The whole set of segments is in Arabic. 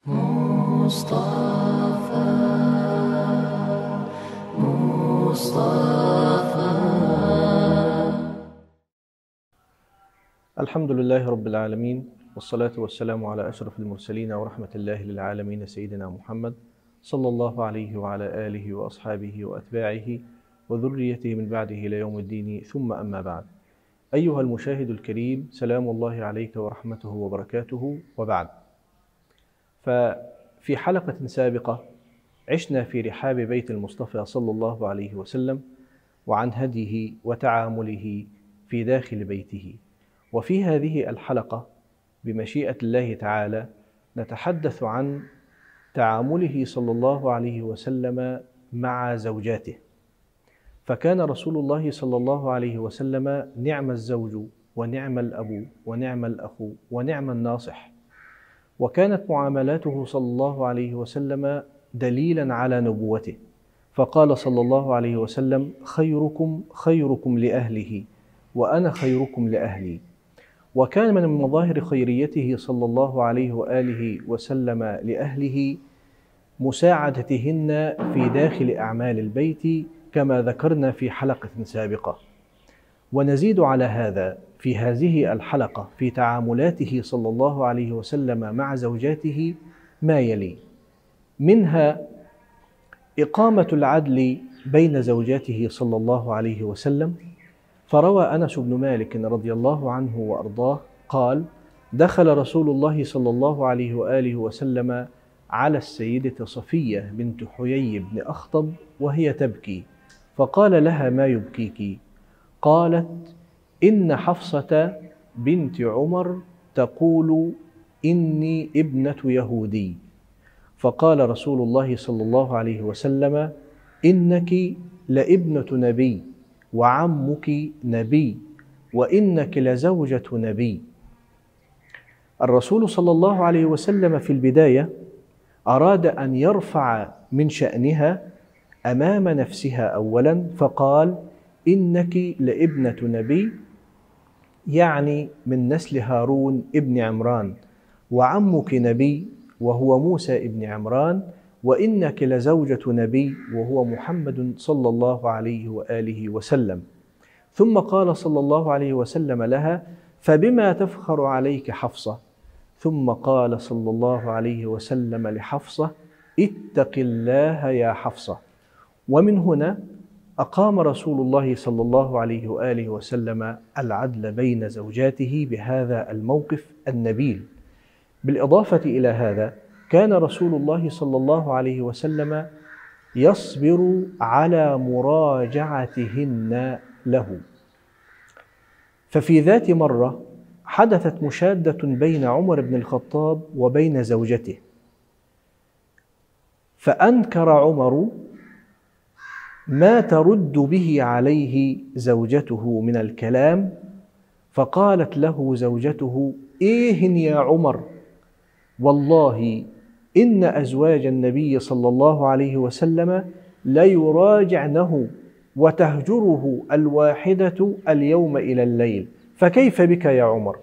مصطفى مصطفى. الحمد لله رب العالمين، والصلاة والسلام على أشرف المرسلين ورحمة الله للعالمين سيدنا محمد صلى الله عليه وعلى آله وأصحابه وأتباعه وذريته من بعده إلى يوم الدين، ثم أما بعد. أيها المشاهد الكريم، سلام الله عليك ورحمته وبركاته، وبعد. ففي حلقة سابقة عشنا في رحاب بيت المصطفى صلى الله عليه وسلم وعن هديه وتعامله في داخل بيته. وفي هذه الحلقة بمشيئة الله تعالى نتحدث عن تعامله صلى الله عليه وسلم مع زوجاته. فكان رسول الله صلى الله عليه وسلم نعم الزوج ونعم الأب ونعم الأخ ونعم الناصح، وكانت معاملاته صلى الله عليه وسلم دليلا على نبوته. فقال صلى الله عليه وسلم: خيركم خيركم لأهله وأنا خيركم لأهلي. وكان من مظاهر خيريته صلى الله عليه وآله وسلم لأهله مساعدتهن في داخل أعمال البيت كما ذكرنا في حلقة سابقة. ونزيد على هذا في هذه الحلقة في تعاملاته صلى الله عليه وسلم مع زوجاته ما يلي: منها إقامة العدل بين زوجاته صلى الله عليه وسلم. فروى أنس بن مالك رضي الله عنه وأرضاه قال: دخل رسول الله صلى الله عليه وآله وسلم على السيدة صفية بنت حيي بن أخطب وهي تبكي، فقال لها: ما يبكيك؟ قالت: إن حفصة بنت عمر تقول إني ابنة يهودي. فقال رسول الله صلى الله عليه وسلم: إنك لابنة نبي وعمك نبي وإنك لزوجة نبي. الرسول صلى الله عليه وسلم في البداية أراد أن يرفع من شأنها أمام نفسها أولا، فقال: إنك لابنة نبي، يعني من نسل هارون ابن عمران، وعمك نبي وهو موسى ابن عمران، وإنك لزوجة نبي وهو محمد صلى الله عليه وآله وسلم. ثم قال صلى الله عليه وسلم لها: فبما تفخر عليك حفصة؟ ثم قال صلى الله عليه وسلم لحفصة: اتق الله يا حفصة. ومن هنا أقام رسول الله صلى الله عليه وآله وسلم العدل بين زوجاته بهذا الموقف النبيل. بالإضافة إلى هذا، كان رسول الله صلى الله عليه وسلم يصبر على مراجعتهن له. ففي ذات مرة حدثت مشادة بين عمر بن الخطاب وبين زوجته، فأنكر عمر ما ترد به عليه زوجته من الكلام، فقالت له زوجته: إيه يا عمر، والله إن أزواج النبي صلى الله عليه وسلم ليراجعنه وتهجره الواحدة اليوم إلى الليل، فكيف بك يا عمر؟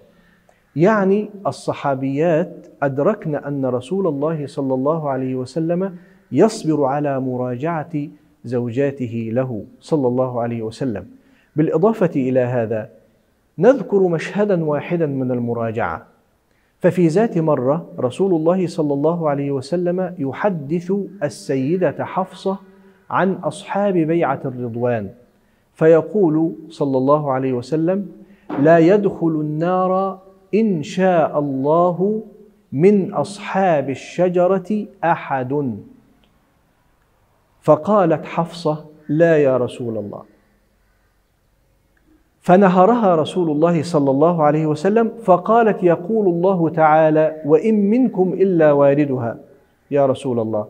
يعني الصحابيات أدركن أن رسول الله صلى الله عليه وسلم يصبر على مراجعة زوجاته له صلى الله عليه وسلم. بالإضافة إلى هذا نذكر مشهدا واحدا من المراجعة. ففي ذات مرة رسول الله صلى الله عليه وسلم يحدث السيدة حفصة عن أصحاب بيعة الرضوان، فيقول صلى الله عليه وسلم: لا يدخل النار إن شاء الله من أصحاب الشجرة أحد. فقالت حفصة: لا يا رسول الله. فنهرها رسول الله صلى الله عليه وسلم، فقالت: يقول الله تعالى: وإن منكم إلا واردها يا رسول الله.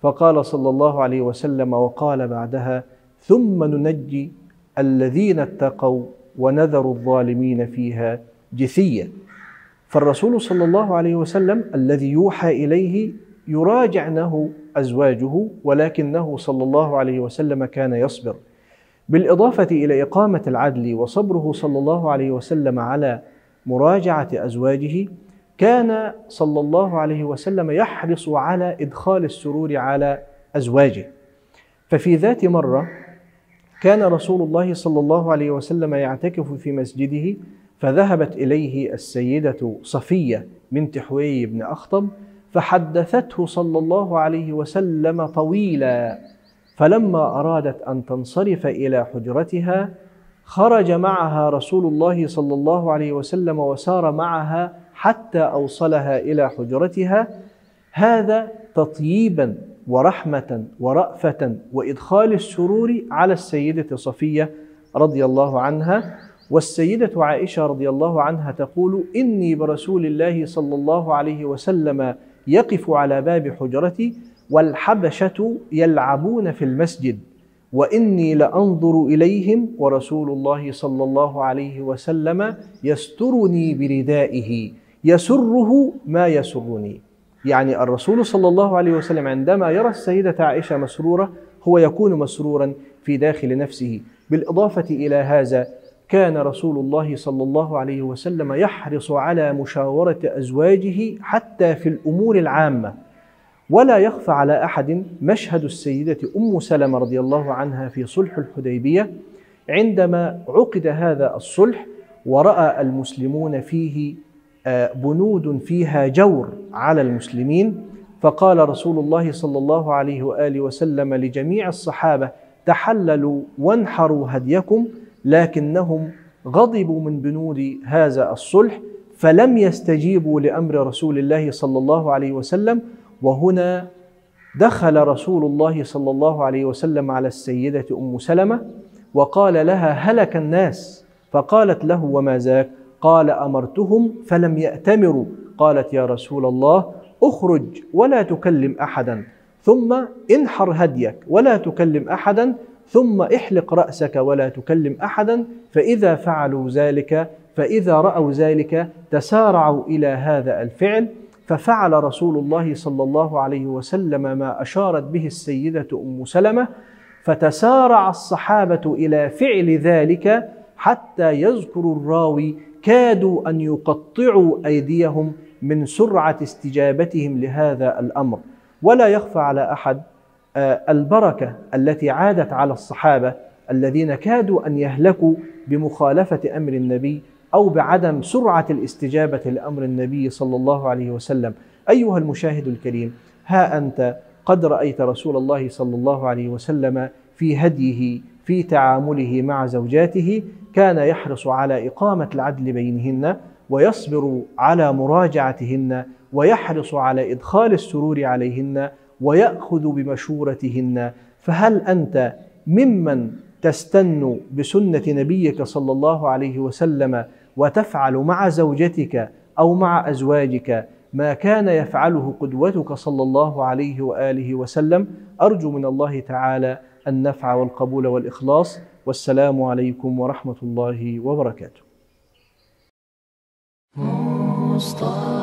فقال صلى الله عليه وسلم وقال بعدها: ثم ننجي الذين اتقوا ونذر الظالمين فيها جثيا. فالرسول صلى الله عليه وسلم الذي يوحى إليه يراجعنه أزواجه، ولكنه صلى الله عليه وسلم كان يصبر. بالإضافة إلى إقامة العدل وصبره صلى الله عليه وسلم على مراجعة أزواجه، كان صلى الله عليه وسلم يحرص على إدخال السرور على أزواجه. ففي ذات مرة كان رسول الله صلى الله عليه وسلم يعتكف في مسجده، فذهبت إليه السيدة صفية بنت حويي بن أخطب فحدثته صلى الله عليه وسلم طويلا، فلما أرادت أن تنصرف إلى حجرتها خرج معها رسول الله صلى الله عليه وسلم وسار معها حتى أوصلها إلى حجرتها، هذا تطييبا ورحمة ورأفة وإدخال السرور على السيدة صفية رضي الله عنها. والسيدة عائشة رضي الله عنها تقول: إني برسول الله صلى الله عليه وسلم يقف على باب حجرتي والحبشة يلعبون في المسجد، وإني لأنظر إليهم ورسول الله صلى الله عليه وسلم يسترني بردائه يسره ما يسرني. يعني الرسول صلى الله عليه وسلم عندما يرى السيدة عائشة مسرورة هو يكون مسرورا في داخل نفسه. بالإضافة إلى هذا كان رسول الله صلى الله عليه وسلم يحرص على مشاورة أزواجه حتى في الأمور العامة. ولا يخفى على أحد مشهد السيدة أم سلمة رضي الله عنها في صلح الحديبية، عندما عقد هذا الصلح ورأى المسلمون فيه بنود فيها جور على المسلمين، فقال رسول الله صلى الله عليه وآله وسلم لجميع الصحابة: تحللوا وانحروا هديكم، لكنهم غضبوا من بنود هذا الصلح فلم يستجيبوا لأمر رسول الله صلى الله عليه وسلم. وهنا دخل رسول الله صلى الله عليه وسلم على السيدة أم سلمة وقال لها: هلك الناس. فقالت له: وما ذاك؟ قال: أمرتهم فلم يأتمروا. قالت: يا رسول الله، اخرج ولا تكلم أحدا، ثم انحر هديك ولا تكلم أحدا، ثم احلق رأسك ولا تكلم أحدا. فإذا فعلوا ذلك، فإذا رأوا ذلك تسارعوا إلى هذا الفعل، ففعل رسول الله صلى الله عليه وسلم ما أشارت به السيدة أم سلمة، فتسارع الصحابة إلى فعل ذلك حتى يذكر الراوي كادوا أن يقطعوا أيديهم من سرعة استجابتهم لهذا الأمر. ولا يخفى على أحد البركة التي عادت على الصحابة الذين كادوا أن يهلكوا بمخالفة أمر النبي أو بعدم سرعة الاستجابة لأمر النبي صلى الله عليه وسلم. أيها المشاهد الكريم، ها أنت قد رأيت رسول الله صلى الله عليه وسلم في هديه في تعامله مع زوجاته كان يحرص على إقامة العدل بينهن، ويصبر على مراجعتهن، ويحرص على إدخال السرور عليهن، ويأخذ بمشورتهن. فهل أنت ممن تستن بسنة نبيك صلى الله عليه وسلم وتفعل مع زوجتك أو مع أزواجك ما كان يفعله قدوتك صلى الله عليه وآله وسلم؟ أرجو من الله تعالى النفع والقبول والإخلاص. والسلام عليكم ورحمة الله وبركاته. مصطفى